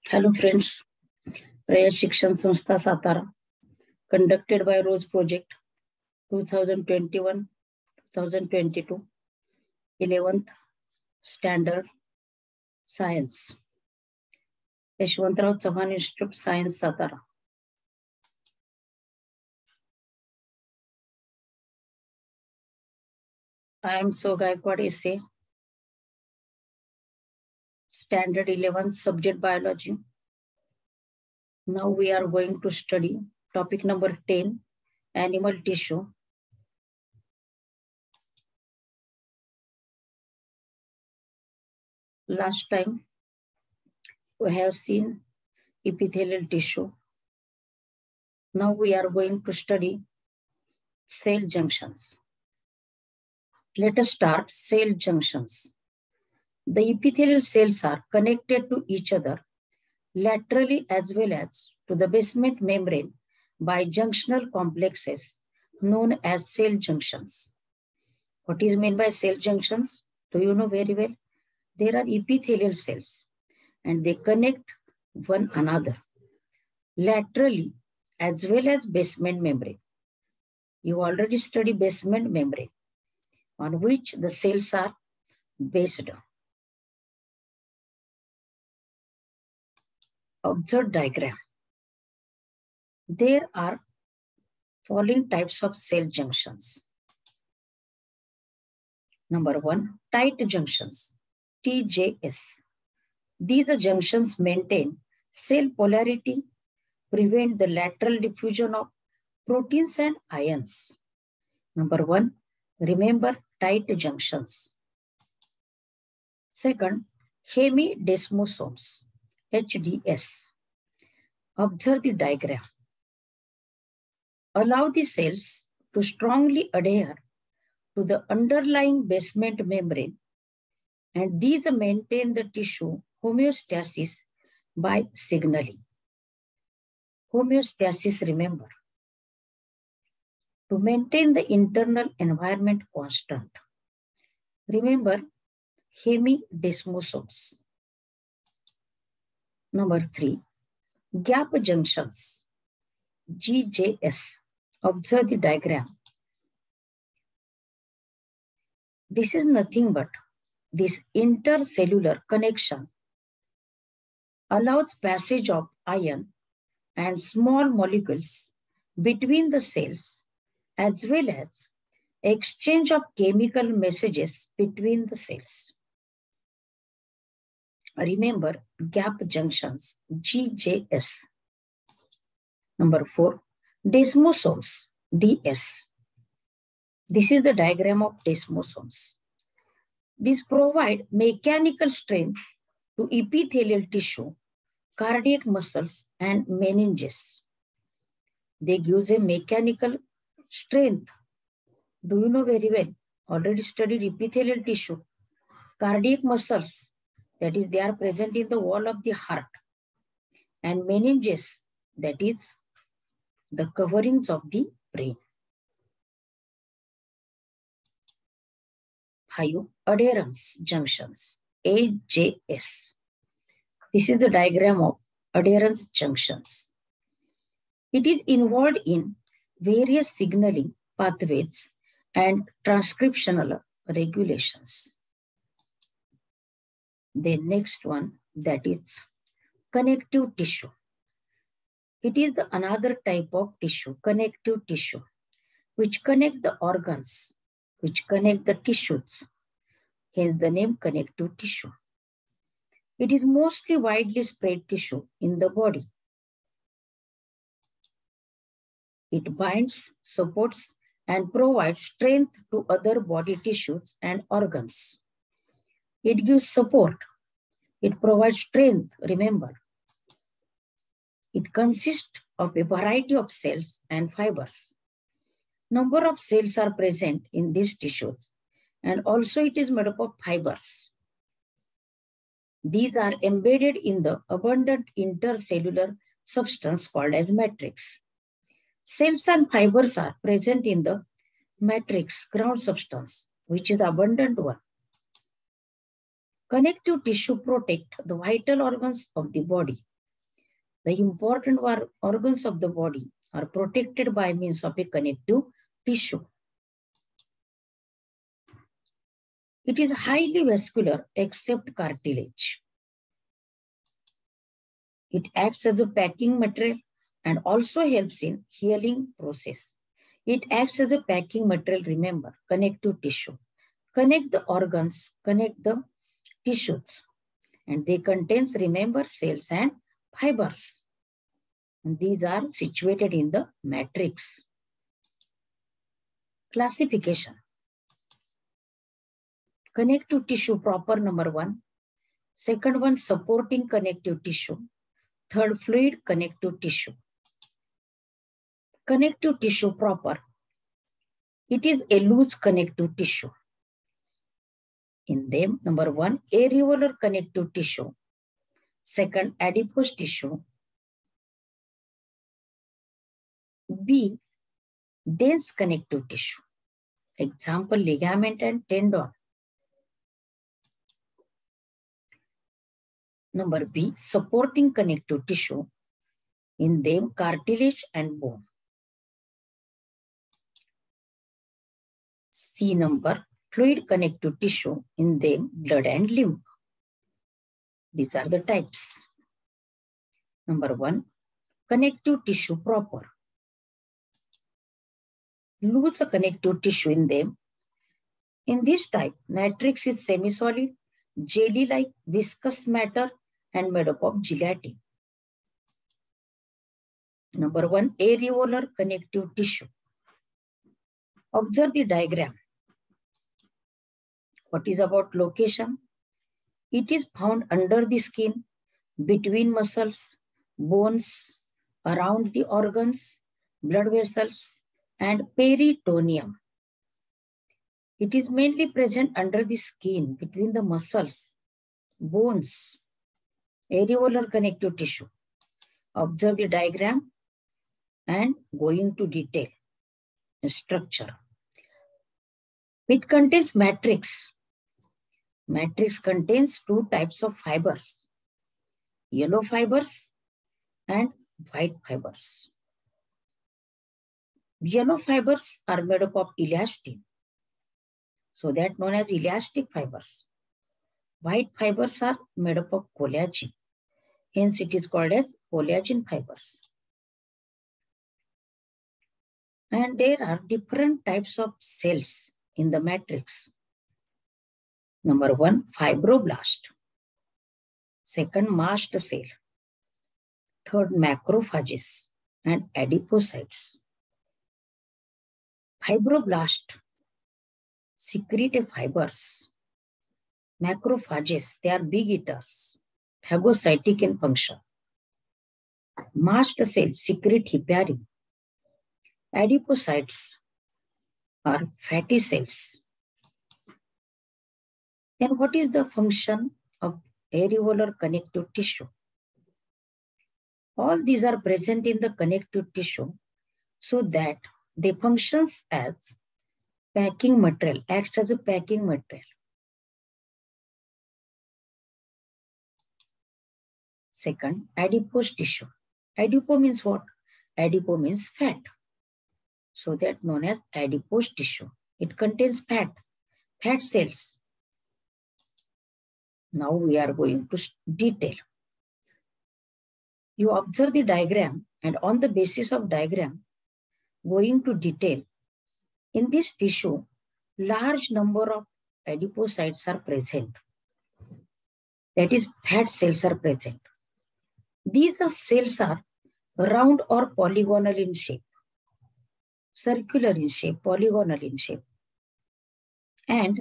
Hello friends, Raya Shikshan Samstha Satara, conducted by Rose Project 2021-2022, 11th Standard Science. Yashwantrao Chauhan Institute Science Satara. I am So Gaikwad SA, Standard 11, Subject Biology. Now we are going to study topic number 10, Animal Tissue. Last time we have seen epithelial tissue. Now we are going to study cell junctions. Let us start cell junctions. The epithelial cells are connected to each other laterally as well as to the basement membrane by junctional complexes known as cell junctions. What is meant by cell junctions? Do you know very well? There are epithelial cells and they connect one another laterally as well as basement membrane. You already studied basement membrane on which the cells are based. Observe diagram. There are following types of cell junctions. Number 1, tight junctions, TJS. These junctions maintain cell polarity, prevent the lateral diffusion of proteins and ions. Number 1, remember tight junctions. Second, hemidesmosomes, HDS. Observe the diagram. Allow the cells to strongly adhere to the underlying basement membrane, and these maintain the tissue homeostasis by signaling. Homeostasis, remember, to maintain the internal environment constant. Remember, hemidesmosomes. Number 3, gap junctions, GJS. Observe the diagram. This is nothing but this intercellular connection allows passage of ion and small molecules between the cells as well as exchange of chemical messages between the cells. Remember gap junctions, GJS. Number 4, desmosomes, DS. This is the diagram of desmosomes. These provide mechanical strength to epithelial tissue, cardiac muscles, and meninges. They give a mechanical strength. Do you know very well? Already studied epithelial tissue, cardiac muscles, that is, they are present in the wall of the heart, and meninges, that is, the coverings of the brain. 5, adherence junctions, AJS. This is the diagram of adherence junctions. It is involved in various signaling pathways and transcriptional regulations. The next one, that is connective tissue. It is another type of tissue, connective tissue, which connect the organs, which connect the tissues. Hence the name connective tissue. It is mostly widely spread tissue in the body. It binds, supports, and provides strength to other body tissues and organs. It gives support. It provides strength, remember. It consists of a variety of cells and fibers. Number of cells are present in these tissues, and also it is made up of fibers. These are embedded in the abundant intercellular substance called as matrix. Cells and fibers are present in the matrix, ground substance, which is abundant one. Connective tissue protect the vital organs of the body The important organs of the body are protected by means of a connective tissue. It is highly vascular except cartilage. It acts as a packing material and also helps in healing process. It acts as a packing material, remember, connective tissue. Connect the organs, connect the tissues, and they contain, remember, cells and fibers. And these are situated in the matrix. Classification. Connective tissue proper, number 1. Second one, supporting connective tissue. Third, fluid connective tissue. Connective tissue proper. It is a loose connective tissue. In them, number 1, areolar connective tissue. Second, adipose tissue. B, dense connective tissue. Example, ligament and tendon. Number B, supporting connective tissue. In them, cartilage and bone. C number, fluid connective tissue. In them, blood and lymph. These are the types. Number 1, connective tissue proper. Loose connective tissue in them. In this type, matrix is semi-solid, jelly-like viscous matter and made up of gelatin. Number 1, areolar connective tissue. Observe the diagram. What is about location? It is found under the skin, between muscles, bones, around the organs, blood vessels, and peritoneum. It is mainly present under the skin, between the muscles, bones, areolar connective tissue. Observe the diagram and go into detail. Structure. It contains matrix. Matrix contains 2 types of fibers, yellow fibers and white fibers. Yellow fibers are made up of elastin, so that known as elastic fibers. White fibers are made up of collagen, hence it is called as collagen fibers. And there are different types of cells in the matrix. Number 1, fibroblast. Second, mast cell. Third, macrophages and adipocytes. Fibroblast secrete fibers. Macrophages, they are big eaters, phagocytic in function. Mast cells secrete heparin. Adipocytes are fatty cells. Then what is the function of areolar connective tissue? All these are present in the connective tissue so that they functions as packing material, acts as a packing material. Second, adipose tissue. Adipose means what? Adipose means fat. So that known as adipose tissue. It contains fat cells. Now we are going to detail. You observe the diagram and on the basis of diagram, going to detail. In this tissue, large number of adipocytes are present. That is, fat cells are present. These cells are round or polygonal in shape, circular in shape, polygonal in shape, and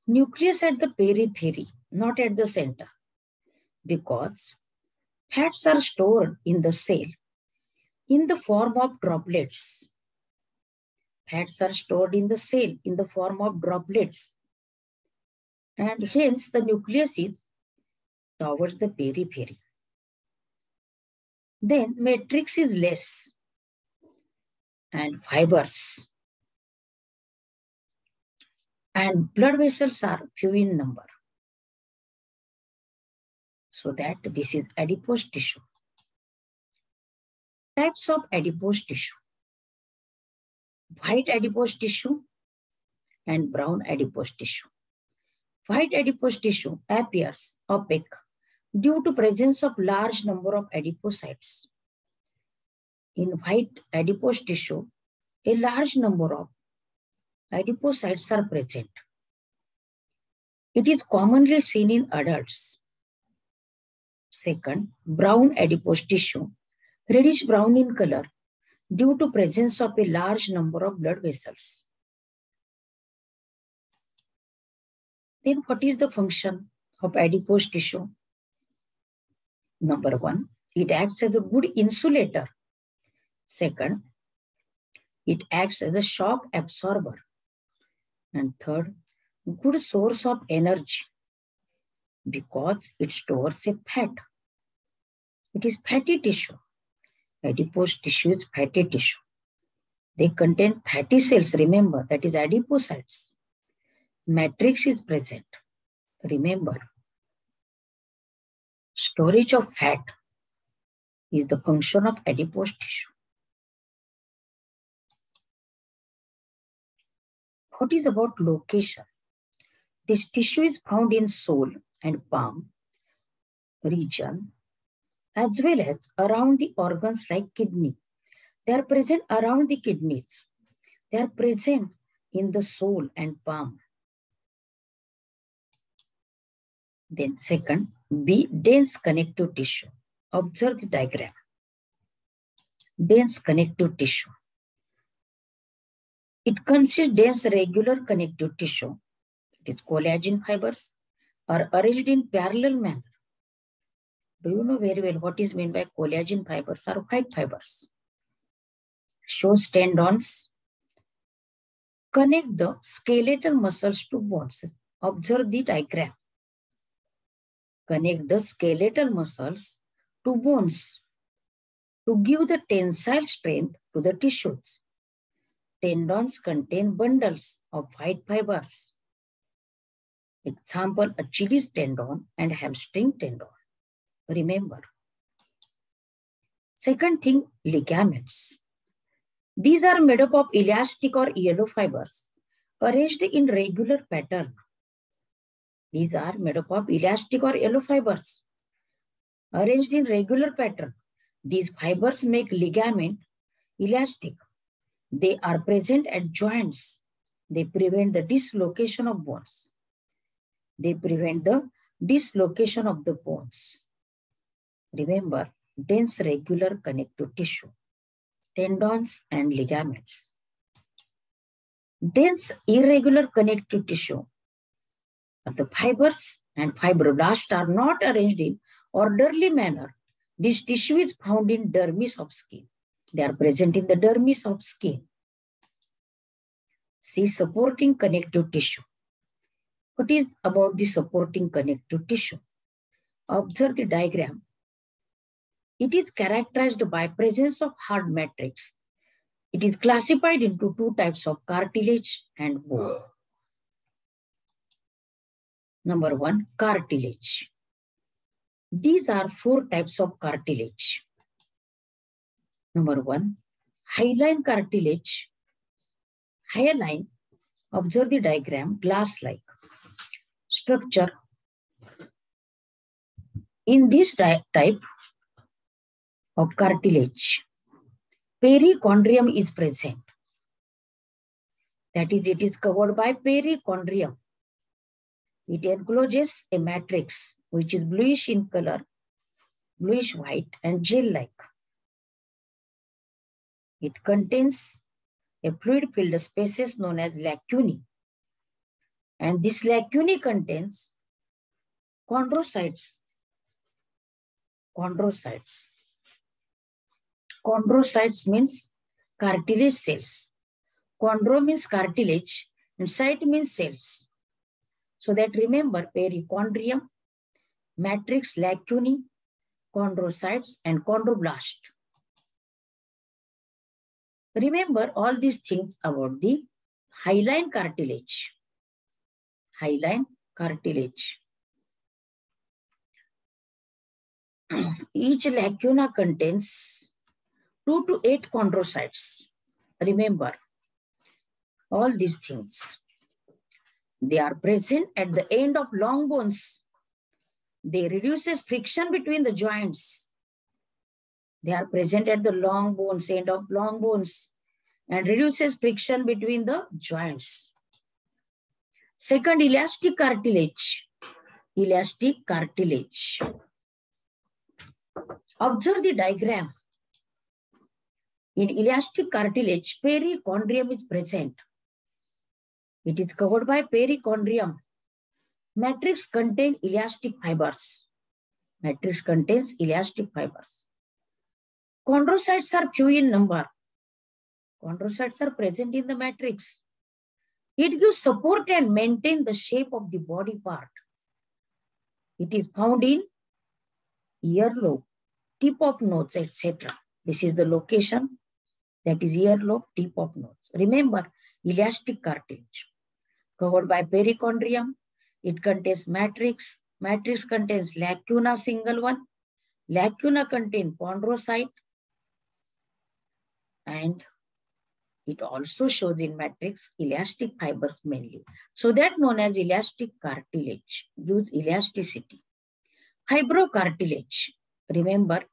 nucleus at the periphery, not at the center, because fats are stored in the cell in the form of droplets. Fats are stored in the cell in the form of droplets, and hence the nucleus is towards the periphery. Then matrix is less and fibers and blood vessels are few in number. So that this is adipose tissue. Types of adipose tissue. White adipose tissue and brown adipose tissue. White adipose tissue appears opaque due to presence of large number of adipocytes. In white adipose tissue, a large number of adipocytes are present. It is commonly seen in adults. Second, brown adipose tissue, reddish brown in color due to presence of a large number of blood vessels. Then what is the function of adipose tissue? Number one, it acts as a good insulator. Second, it acts as a shock absorber. And third, good source of energy because it stores a fat. It is fatty tissue. Adipose tissue is fatty tissue. They contain fatty cells, remember, that is adipocytes. Matrix is present. Remember, storage of fat is the function of adipose tissue. What is about location? This tissue is found in sole and palm region as well as around the organs like kidney. They are present around the kidneys. They are present in the sole and palm. Then second, B, dense connective tissue. Observe the diagram. Dense connective tissue. It consists dense regular connective tissue. It is collagen fibers are arranged in parallel manner. Do you know very well what is meant by collagen fibers or white fibers? Shows tendons. Connect the skeletal muscles to bones. Observe the diagram. Connect the skeletal muscles to bones to give the tensile strength to the tissues. Tendons contain bundles of white fibers. Example, Achilles tendon and hamstring tendon. Remember. Second thing, ligaments. These are made up of elastic or yellow fibers arranged in regular pattern. These are made up of elastic or yellow fibers arranged in regular pattern. These fibers make ligament elastic. They are present at joints. They prevent the dislocation of bones. They prevent the dislocation of the bones. Remember, dense regular connective tissue, tendons and ligaments. Dense irregular connective tissue of the fibers and fibroblasts are not arranged in orderly manner. This tissue is found in dermis of skin. They are present in the dermis of skin. See supporting connective tissue. What is about the supporting connective tissue? Observe the diagram. It is characterized by presence of hard matrix. It is classified into two types of cartilage and bone. Number one, cartilage. These are four types of cartilage. Number one, hyaline cartilage. Hyaline, observe the diagram, glass-like structure. In this type of cartilage, perichondrium is present. That is, it is covered by perichondrium. It encloses a matrix which is bluish in color, bluish white and gel-like. It contains a fluid-filled spaces known as lacunae. And this lacunae contains chondrocytes. Chondrocytes. Chondrocytes means cartilage cells. Chondro means cartilage and cyte means cells. So that remember perichondrium, matrix, lacunae, chondrocytes and chondroblast. Remember all these things about the hyaline cartilage. Hyaline cartilage. Each lacuna contains 2 to 8 chondrocytes. Remember, all these things. They are present at the end of long bones. They reduces friction between the joints. They are present at the long bones, end of long bones, and reduces friction between the joints. Second, elastic cartilage. Elastic cartilage. Observe the diagram. In elastic cartilage, perichondrium is present. It is covered by perichondrium. Matrix contains elastic fibers. Matrix contains elastic fibers. Chondrocytes are few in number. Chondrocytes are present in the matrix. It gives support and maintain the shape of the body part. It is found in earlobe, tip of nose, etc. This is the location. That is earlobe, tip of nose. Remember, elastic cartilage. Covered by perichondrium. It contains matrix. Matrix contains lacuna, single one. Lacuna contains chondrocyte. And it also shows in matrix elastic fibers mainly. So that known as elastic cartilage, gives elasticity. Fibrocartilage. Remember,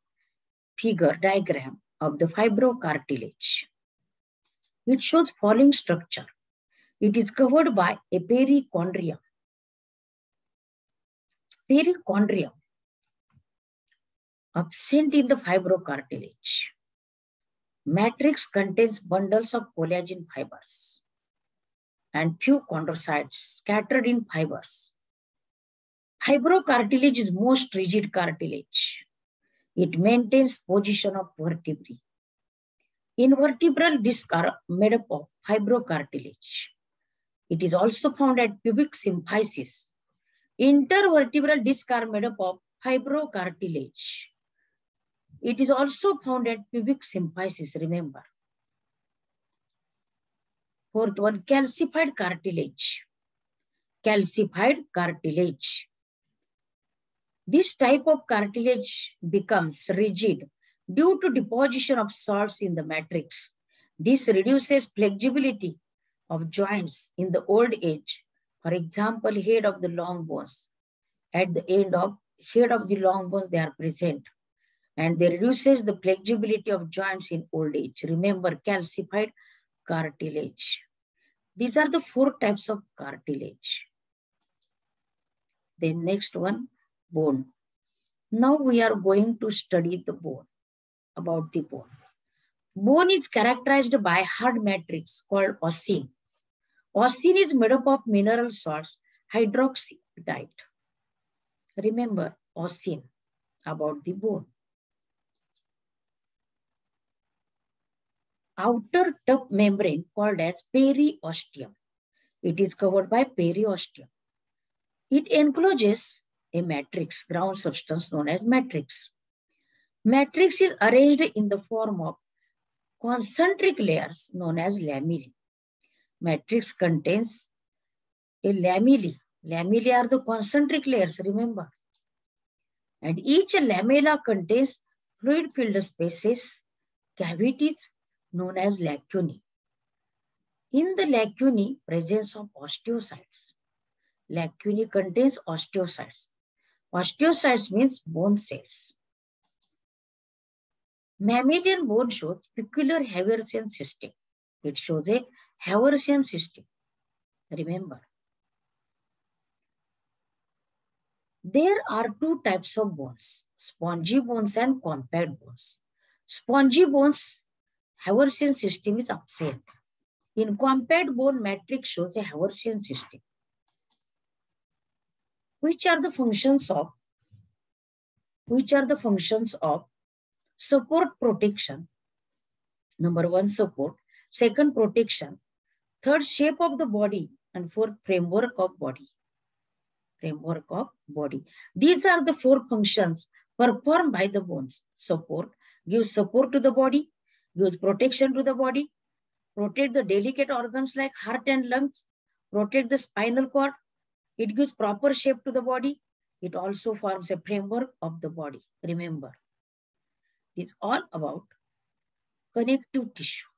figure diagram of the fibrocartilage. It shows following structure. It is covered by a perichondrium. Perichondrium absent in the fibrocartilage. Matrix contains bundles of collagen fibers and few chondrocytes scattered in fibers. Fibrocartilage is most rigid cartilage. It maintains position of vertebrae. Invertebral discs are made up of fibrocartilage. It is also found at pubic symphysis. Intervertebral discs are made up of fibrocartilage. It is also found at pubic symphysis, remember. Fourth one, calcified cartilage. Calcified cartilage. This type of cartilage becomes rigid due to deposition of salts in the matrix. This reduces flexibility of joints in the old age. For example, head of the long bones. At the end of head of the long bones, they are present. And they reduces the flexibility of joints in old age. Remember, calcified cartilage. These are the 4 types of cartilage. Then next one, bone. Now we are going to study the bone, about the bone. Bone is characterized by hard matrix called ossin. Ossin is made up of mineral salts, hydroxyapatite. Remember, ossin, about the bone. Outer tough membrane called as periosteum. It is covered by periosteum. It encloses a matrix, ground substance known as matrix. Matrix is arranged in the form of concentric layers known as lamellae. Matrix contains a lamellae. Lamellae are the concentric layers, remember. And each lamella contains fluid-filled spaces, cavities, known as lacunae. In the lacunae, presence of osteocytes. Lacunae contains osteocytes. Osteocytes means bone cells. Mammalian bone shows peculiar Haversian system. It shows a Haversian system. Remember. There are 2 types of bones, spongy bones and compact bones. Spongy bones, Haversian system is absent. In compact bone, matrix shows a Haversian system. Which are the functions of support protection? Number 1, support. Second, protection. Third, shape of the body. And fourth, framework of body. Framework of body. These are the 4 functions performed by the bones. Support, gives support to the body, gives protection to the body, protect the delicate organs like heart and lungs, protect the spinal cord. It gives proper shape to the body. It also forms a framework of the body. Remember, it's all about connective tissue.